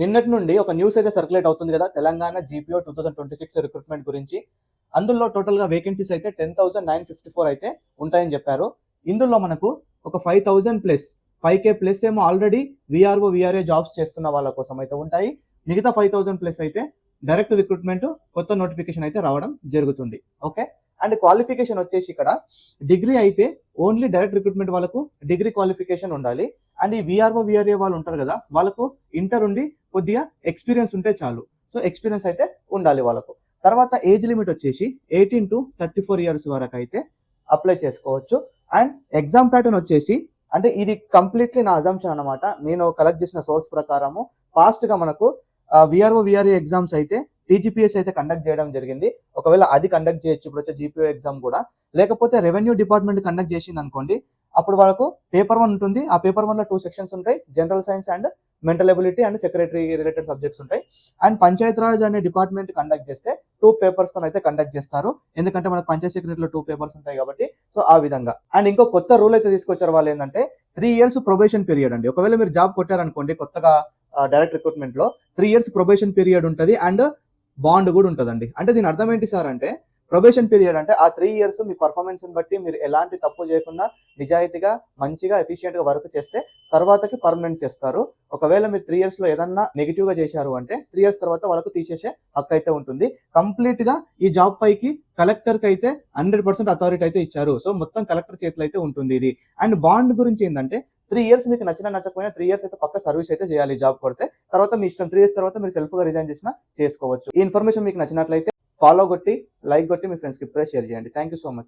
నిన్నటి నుండి ఒక న్యూస్ అయితే సర్క్యులేట్ అవుతుంది కదా, తెలంగాణ జీపీఓ 2026 రిక్రూట్మెంట్ గురించి. అందులో టోటల్గా వేకెన్సీస్ అయితే 10,954 అయితే ఉంటాయని చెప్పారు. ఇందులో మనకు ఒక 5,000 ప్లస్ 5K ప్లస్ ఏమో ఆల్రెడీ విఆర్ఓ విఆర్ఏ జాబ్స్ చేస్తున్న వాళ్ళ కోసం అయితే ఉంటాయి. మిగతా 5,000 ప్లస్ అయితే డైరెక్ట్ రిక్రూట్మెంట్ కొత్త నోటిఫికేషన్ అయితే రావడం జరుగుతుంది. ఓకే, అండ్ క్వాలిఫికేషన్ వచ్చేసి ఇక్కడ డిగ్రీ అయితే ఓన్లీ డైరెక్ట్ రిక్రూట్మెంట్ వాళ్ళకు డిగ్రీ క్వాలిఫికేషన్ ఉండాలి. అండ్ ఈ విఆర్ఓ విఆర్ఏ వాళ్ళు ఉంటారు కదా, వాళ్ళకు ఇంటర్ ఉండి కొద్దిగా ఎక్స్పీరియన్స్ ఉంటే చాలు. సో ఎక్స్పీరియన్స్ అయితే ఉండాలి వాళ్ళకు. తర్వాత ఏజ్ లిమిట్ వచ్చేసి 18 to 34 ఇయర్స్ వరకు అయితే అప్లై చేసుకోవచ్చు. అండ్ ఎగ్జామ్ ప్యాటర్న్ వచ్చేసి, అంటే ఇది కంప్లీట్లీ నా అజంప్షన్ అనమాట, నేను కలెక్ట్ చేసిన సోర్స్ ప్రకారము ఫాస్ట్గా మనకు విఆర్ఓ విఆర్ఏ ఎగ్జామ్స్ అయితే టీజీపీఎస్ అయితే కండక్ట్ చేయడం జరిగింది. ఒకవేళ అది కండక్ట్ చేయొచ్చు ఇప్పుడు వచ్చే జీపీఓ ఎగ్జామ్ కూడా. లేకపోతే రెవెన్యూ డిపార్ట్మెంట్ కండక్ట్ చేసింది అనుకోండి, అప్పుడు వాళ్ళకు పేపర్ 1 ఉంటుంది. ఆ పేపర్ 1లో 2 సెక్షన్స్ ఉంటాయి, general science and mental ability and secretary related subjects ఉంటాయి. అండ్ పంచాయత్ రాజ్ అనే డిపార్ట్మెంట్ కండక్ట్ చేస్తే 2 పేపర్స్ తో అయితే కండక్ట్ చేస్తారు, ఎందుకంటే మనకు పంచాయత్ సెక్రటరీలో 2 పేపర్స్ ఉంటాయి కాబట్టి. సో ఆ విధంగా. అండ్ ఇంకో కొత్త రూల్ అయితే తీసుకొచ్చారు వాళ్ళు, ఏంటంటే 3 years ప్రొబేషన్ పీరియడ్ అండి. ఒకవేళ మీరు జాబ్ కొట్టారనుకోండి కొత్తగా డైరెక్ట్ రిక్రూట్మెంట్ లో 3 years ప్రొబేషన్ పీరియడ్ ఉంటుంది అండ్ బాండ్ కూడా ఉంటుందండి. అంటే దీని అర్థం ఏంటి సార్ అంటే, ప్రొబేషన్ పీరియడ్ అంటే ఆ 3 years మీ పర్ఫార్మెన్స్ బట్టి మీరు ఎలాంటి తప్పు చేయకుండా నిజాయితీగా మంచిగా ఎఫిషియెంట్ గా వర్క్ చేస్తే తర్వాతకి పర్మనెంట్ చేస్తారు. ఒకవేళ మీరు 3 years లో ఏదన్నా నెగిటివ్ గా చేశారు అంటే 3 years తర్వాత వాళ్ళకు తీసేసే హక్కు అయితే ఉంటుంది. కంప్లీట్ గా ఈ జాబ్ పైకి కలెక్టర్ కి అయితే 100% అథారిటీ అయితే ఇచ్చారు. సో మొత్తం కలెక్టర్ చేతిలో అయితే ఉంటుంది ఇది. అండ్ బాండ్ గురించి ఏంటంటే 3 years మీకు నచ్చినా నచ్చకపోయినా 3 years అయితే పక్క సర్వీస్ అయితే చేయాలి జాబ్ కొడితే. తర్వాత మీ ఇష్టం, 3 years తర్వాత మీరు సెల్ఫ్ గా రిజైన్ చేసినా చేసుకోవచ్చు. ఈ ఇన్ఫర్మేషన్ మీకు నచ్చినట్లయితే ఫాలో కొట్టి, లైక్ కొట్టి మీ ఫ్రెండ్స్కి ఇప్పుడే షేర్ చేయండి. Thank you so much.